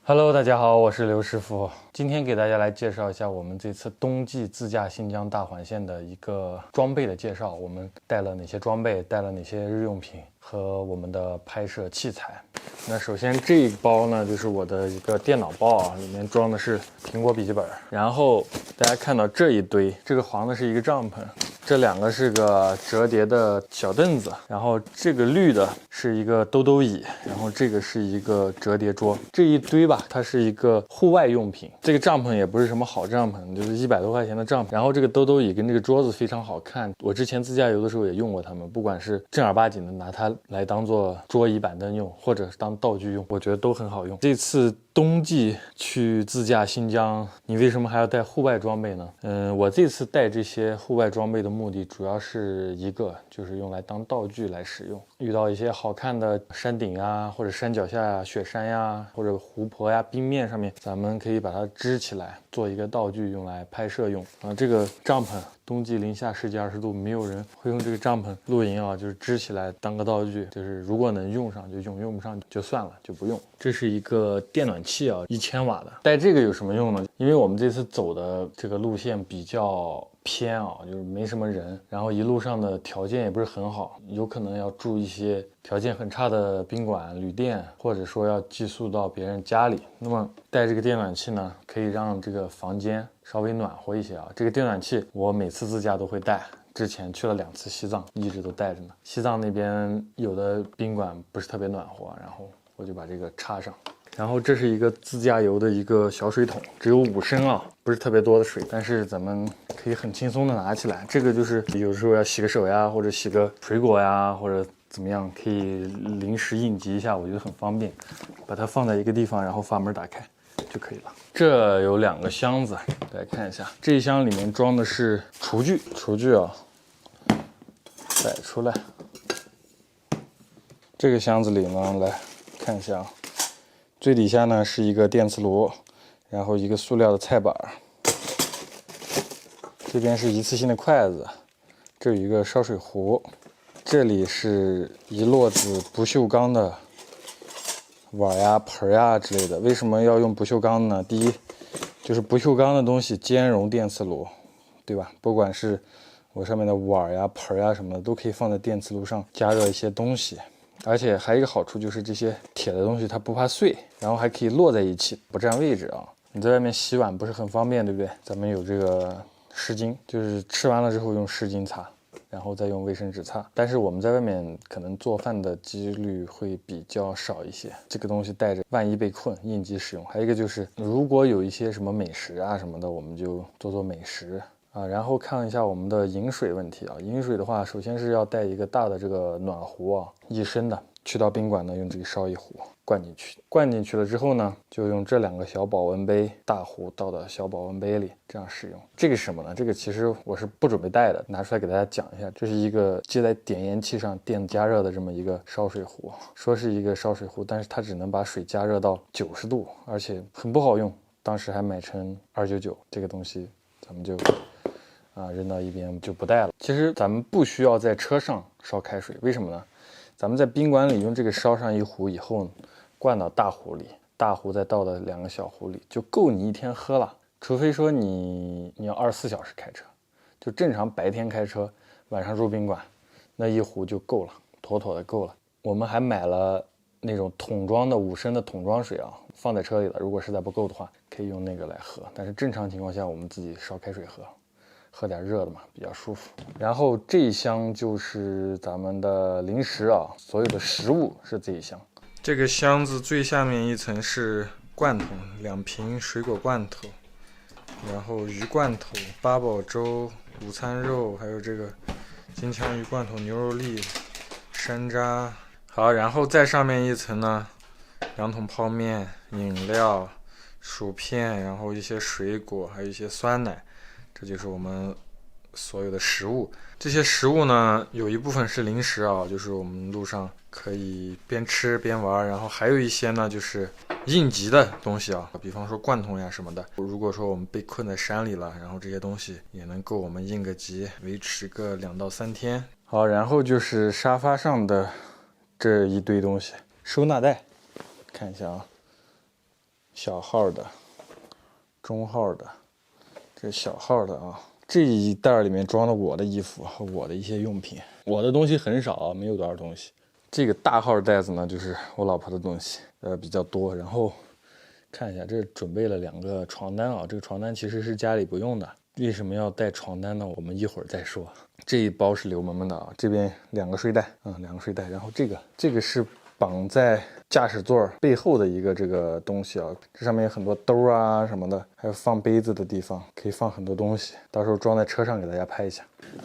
Hello，大家好，我是刘师傅。今天给大家来介绍一下我们这次冬季自驾新疆大环线的一个装备的介绍。我们带了哪些装备，带了哪些日用品和我们的拍摄器材。那首先这一包呢，就是我的一个电脑包啊，里面装的是苹果笔记本。然后大家看到这一堆，这个黄的是一个帐篷。这两个是个折叠的小凳子，然后这个绿的是一个兜兜椅，然后这个是一个折叠桌，这一堆吧，它是一个户外用品。这个帐篷也不是什么好帐篷，就是100多块钱的帐篷。然后这个兜兜椅跟这个桌子非常好看，我之前自驾游的时候也用过它们，不管是正儿八经的拿它来当做桌椅板凳用，或者是当道具用，我觉得都很好用。这次冬季去自驾新疆，你为什么还要带户外装备呢？我这次带这些户外装备的目的主要是一个，就是用来当道具来使用。遇到一些好看的山顶啊，或者山脚下呀、雪山呀，或者湖泊呀、冰面上面，咱们可以把它支起来，做一个道具用来拍摄用。这个帐篷冬季零下10几20度，没有人会用这个帐篷露营啊，就是支起来当个道具，就是如果能用上就用，用不上就算了，就不用。这是一个电暖器啊，1000瓦的。带这个有什么用呢？因为我们这次走的这个路线比较偏啊，就是没什么人，然后一路上的条件也不是很好，有可能要住一些条件很差的宾馆、旅店，或者说要寄宿到别人家里。那么带这个电暖器呢，可以让这个房间稍微暖和一些啊。这个电暖器我每次自驾都会带，之前去了2次西藏，一直都带着呢。西藏那边有的宾馆不是特别暖和，然后我就把这个插上。然后这是一个自驾游的一个小水桶，只有5升啊，不是特别多的水，但是咱们可以很轻松的拿起来。这个就是有时候要洗个手呀，或者洗个水果呀，或者怎么样，可以临时应急一下，我觉得很方便。把它放在一个地方，然后阀门打开就可以了。这有2个箱子，大家看一下，这一箱里面装的是厨具啊，摆出来。这个箱子里呢，来看一下啊。最底下呢是一个电磁炉，然后一个塑料的菜板，这边是一次性的筷子，这有一个烧水壶，这里是一摞子不锈钢的碗呀、盆呀之类的。为什么要用不锈钢呢？第一，就是不锈钢的东西兼容电磁炉，对吧？不管是我上面的碗呀、盆呀什么的，都可以放在电磁炉上加热一些东西。而且还有一个好处就是这些铁的东西它不怕碎，然后还可以摞在一起，不占位置啊。你在外面洗碗不是很方便，对不对？咱们有这个湿巾，就是吃完了之后用湿巾擦，然后再用卫生纸擦。但是我们在外面可能做饭的几率会比较少一些，这个东西带着，万一被困，应急使用。还有一个就是，如果有一些什么美食啊什么的，我们就做美食。然后看一下我们的饮水问题啊。饮水的话，首先是要带一个大的这个暖壶啊，1升的。去到宾馆呢，用这个烧一壶灌进去。灌进去了之后呢，就用这2个小保温杯，大壶倒到小保温杯里，这样使用。这个是什么呢？这个其实我是不准备带的，拿出来给大家讲一下。这是一个接在点烟器上电加热的这么一个烧水壶。说是一个烧水壶，但是它只能把水加热到90度，而且很不好用。当时还买成299，这个东西咱们就扔到一边就不带了。其实咱们不需要在车上烧开水，为什么呢？咱们在宾馆里用这个烧上一壶以后，灌到大壶里，大壶再倒到2个小壶里，就够你1天喝了。除非说你要24小时开车，就正常白天开车，晚上住宾馆，那一壶就够了，妥妥的够了。我们还买了那种桶装的5升的桶装水啊，放在车里了。如果实在不够的话，可以用那个来喝。但是正常情况下，我们自己烧开水喝点热的嘛，比较舒服。然后这一箱就是咱们的零食啊，所有的食物是这一箱。这个箱子最下面一层是罐头，2瓶水果罐头，然后鱼罐头、八宝粥、午餐肉，还有这个金枪鱼罐头、牛肉粒、山楂。好，然后再上面一层呢，2桶泡面、饮料、薯片，然后一些水果，还有一些酸奶。这就是我们所有的食物。这些食物呢，有一部分是零食啊，就是我们路上可以边吃边玩。然后还有一些呢，就是应急的东西啊，比方说罐头呀什么的。如果说我们被困在山里了，然后这些东西也能够我们应个急，维持个2到3天。好，然后就是沙发上的这一堆东西，收纳袋，看一下啊。小号的、中号的，这是小号的啊。这一袋里面装了我的衣服和我的一些用品，我的东西很少，没有多少东西。这个大号袋子呢，就是我老婆的东西，比较多。然后看一下，这准备了2个床单啊，这个床单其实是家里不用的。为什么要带床单呢？我们一会儿再说。这一包是刘萌萌的啊，这边2个睡袋，2个睡袋。然后这个是绑在驾驶座背后的一个这个东西啊，这上面有很多兜啊什么的，还有放杯子的地方，可以放很多东西，到时候装在车上给大家拍一下。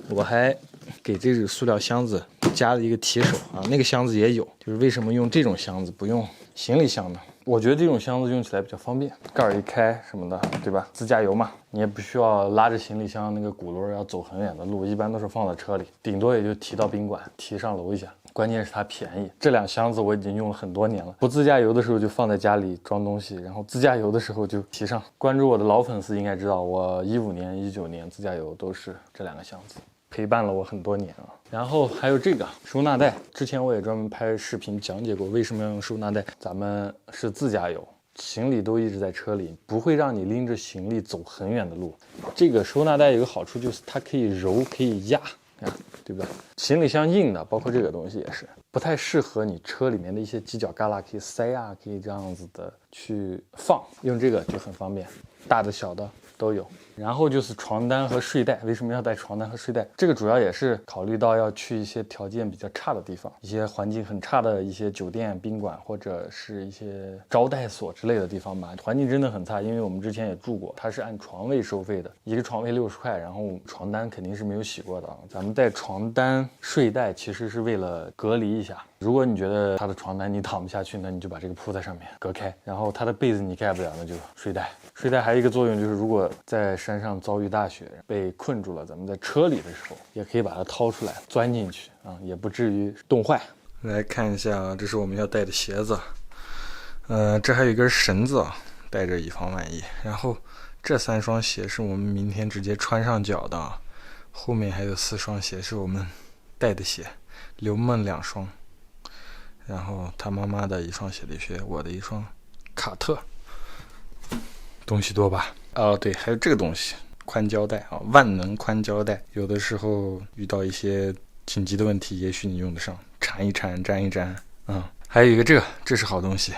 我还给这个塑料箱子加了一个提手啊，那个箱子也有，就是为什么用这种箱子不用行李箱呢？我觉得这种箱子用起来比较方便，盖儿一开什么的，对吧？自驾游嘛，你也不需要拉着行李箱那个轱辘要走很远的路，一般都是放在车里，顶多也就提到宾馆，提上楼一下。关键是它便宜，这2箱子我已经用了很多年了。不自驾游的时候就放在家里装东西，然后自驾游的时候就提上。关注我的老粉丝应该知道，我15年、19年自驾游都是这2个箱子，陪伴了我很多年啊。然后还有这个收纳袋，之前我也专门拍视频讲解过为什么要用收纳袋。咱们是自驾游，行李都一直在车里，不会让你拎着行李走很远的路。这个收纳袋有个好处就是它可以揉，可以压。对不对？行李箱硬的，包括这个东西也是不太适合你车里面的一些犄角旮旯，可以塞啊，可以这样子的去放，用这个就很方便，大的小的都有。然后就是床单和睡袋，为什么要带床单和睡袋？这个主要也是考虑到要去一些条件比较差的地方，一些环境很差的一些酒店、宾馆或者是一些招待所之类的地方吧，环境真的很差。因为我们之前也住过，它是按床位收费的，一个床位60块，然后床单肯定是没有洗过的啊。咱们带床单、睡袋其实是为了隔离一下。如果你觉得它的床单你躺不下去，那你就把这个铺在上面隔开，然后它的被子你盖不了，那就睡袋。睡袋还有一个作用就是，如果在山上遭遇大雪被困住了，咱们在车里的时候也可以把它掏出来钻进去啊，也不至于冻坏。来看一下啊，这是我们要带的鞋子，这还有一根绳子啊，带着以防万一。然后这3双鞋是我们明天直接穿上脚的啊，后面还有4双鞋是我们带的鞋，刘梦2双，然后他妈妈的1双鞋底靴，我的1双卡特。东西多吧？哦，对，还有这个东西，宽胶带啊，万能宽胶带。有的时候遇到一些紧急的问题，也许你用得上，缠一缠，粘一粘。还有一个这是好东西，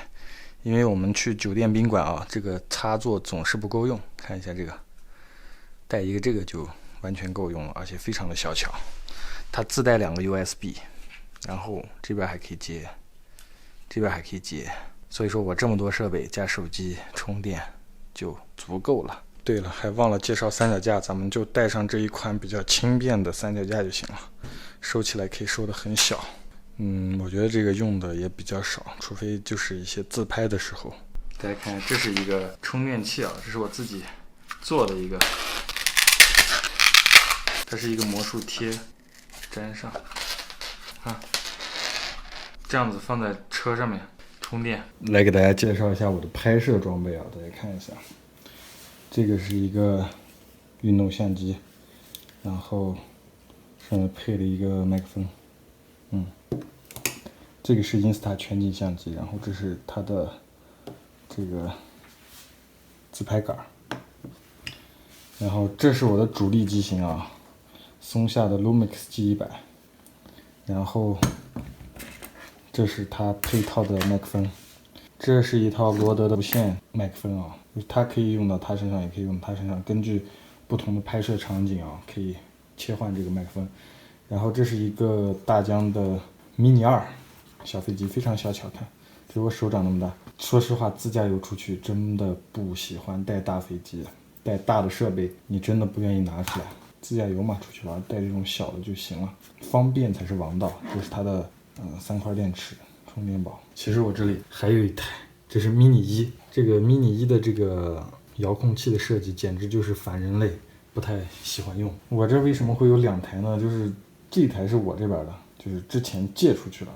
因为我们去酒店宾馆啊，这个插座总是不够用。看一下这个，带一个这个就完全够用了，而且非常的小巧。它自带2个 USB， 然后这边还可以接，这边还可以接。所以说我这么多设备加手机充电就足够了。对了，还忘了介绍三脚架，咱们就带上这一款比较轻便的三脚架就行了，收起来可以收得很小。我觉得这个用的也比较少，除非就是一些自拍的时候。大家看，这是一个充电器啊，这是我自己做的一个，它是一个魔术贴，粘上啊，这样子放在车上面充电。来给大家介绍一下我的拍摄装备啊，大家看一下，这个是一个运动相机，然后上面配了一个麦克风，这个是 Insta 全景相机，然后这是它的这个自拍杆，然后这是我的主力机型啊，松下的 Lumix G100，然后这是它配套的麦克风，这是一套罗德的无线麦克风啊，它可以用到它身上，也可以用到它身上，根据不同的拍摄场景啊，可以切换这个麦克风。然后这是一个大疆的 Mini 2小飞机，非常小巧，看，只有我手掌那么大。说实话，自驾游出去真的不喜欢带大飞机，带大的设备，你真的不愿意拿出来。自驾游嘛，出去玩带这种小的就行了，方便才是王道。这是它的3块电池充电宝。其实我这里还有一台，这是 mini 1，这个 mini 1的这个遥控器的设计简直就是反人类，不太喜欢用。我这为什么会有2台呢？就是这台是我这边的，就是之前借出去了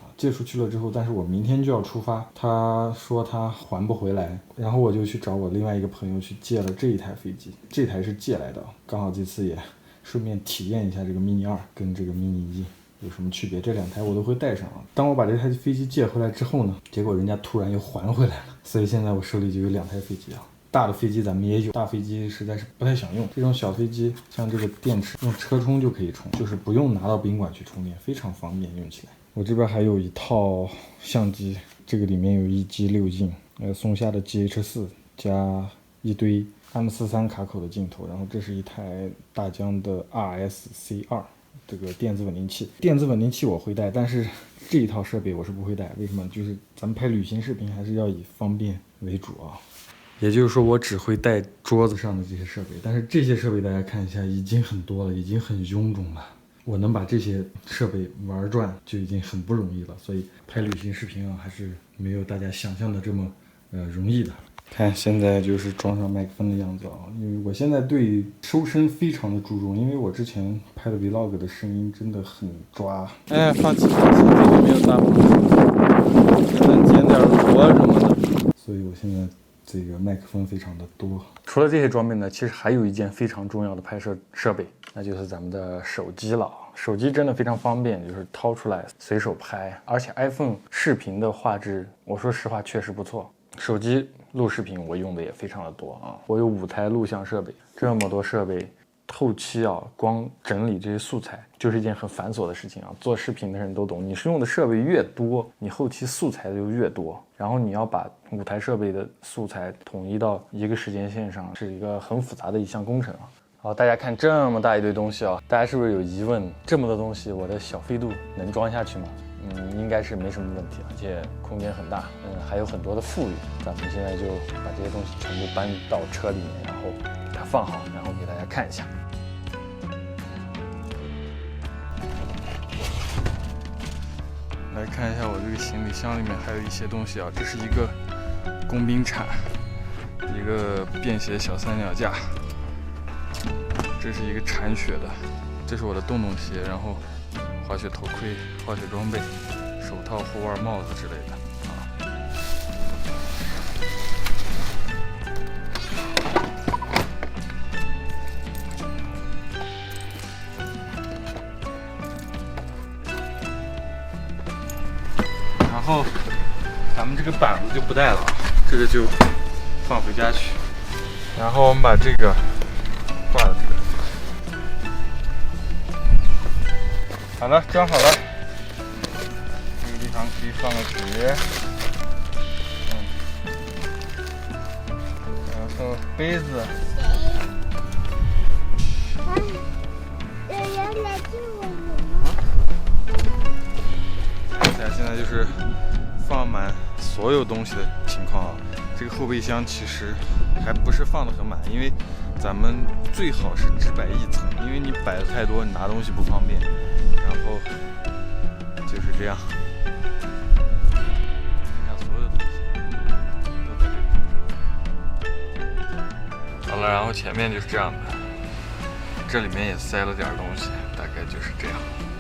之后，但是我明天就要出发，他说他还不回来，然后我就去找我另外一个朋友去借了这一台飞机，这台是借来的，刚好这次也顺便体验一下这个 mini 2跟这个 mini 1有什么区别。这2台我都会带上啊。当我把这台飞机借回来之后呢，结果人家突然又还回来了，所以现在我手里就有2台飞机啊。大的飞机咱们也有，大飞机实在是不太想用。这种小飞机像这个电池用车充就可以充，就是不用拿到宾馆去充电，非常方便用起来。我这边还有一套相机，这个里面有1机6镜，松下的 GH4 加一堆 M43卡口的镜头，然后这是一台大疆的 RSC2 这个电子稳定器。电子稳定器我会带，但是这一套设备我是不会带。为什么？就是咱们拍旅行视频还是要以方便为主啊。也就是说，我只会带桌子上的这些设备，但是这些设备大家看一下，已经很多了，已经很臃肿了。我能把这些设备玩转就已经很不容易了，所以拍旅行视频啊，还是没有大家想象的这么容易的。看现在就是装上麦克风的样子啊，因为我现在对收声非常的注重，因为我之前拍的 vlog 的声音真的很抓。哎，放弃，这个没有大棚，可能剪点螺什么的，所以我现在这个麦克风非常的多。除了这些装备呢，其实还有一件非常重要的拍摄设备，那就是咱们的手机了。手机真的非常方便，就是掏出来随手拍，而且 iPhone 视频的画质，我说实话确实不错。手机录视频我用的也非常的多啊，我有5台录像设备，这么多设备，后期啊，光整理这些素材就是一件很繁琐的事情啊。做视频的人都懂，你是用的设备越多，你后期素材就越多，然后你要把5台设备的素材统一到一个时间线上，是一个很复杂的一项工程啊。好，大家看这么大一堆东西啊，大家是不是有疑问？这么多东西，我的小飞度能装下去吗？应该是没什么问题，而且空间很大，还有很多的富裕。咱们现在就把这些东西全部搬到车里面，然后给它放好，然后给大家看一下。来看一下我这个行李箱里面还有一些东西啊，这是一个工兵铲，一个便携小三脚架，这是一个铲雪的，这是我的洞洞鞋，然后滑雪头盔、滑雪装备、手套、护腕、帽子之类的啊。然后咱们这个板子就不带了啊，这个就放回家去。然后我们把这个挂到这个。好了，装好了。这个地方可以放个纸，然后杯子。有人来救我们吗？现在就是放满所有东西的情况啊。这个后备箱其实还不是放得很满，因为咱们最好是只摆1层，因为你摆的太多，你拿东西不方便。然后就是这样，剩下所有东西都在这里。好了，然后前面就是这样的，这里面也塞了点东西，大概就是这样。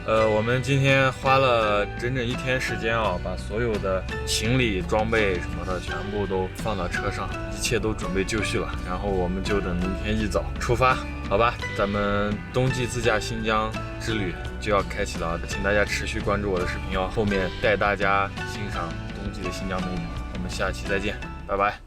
我们今天花了整整1天时间啊，把所有的行李、装备什么的全部都放到车上，一切都准备就绪了。然后我们就等明天一早出发，好吧？咱们冬季自驾新疆之旅就要开启了，请大家持续关注我的视频哦，后面带大家欣赏冬季的新疆美女。我们下期再见，拜拜。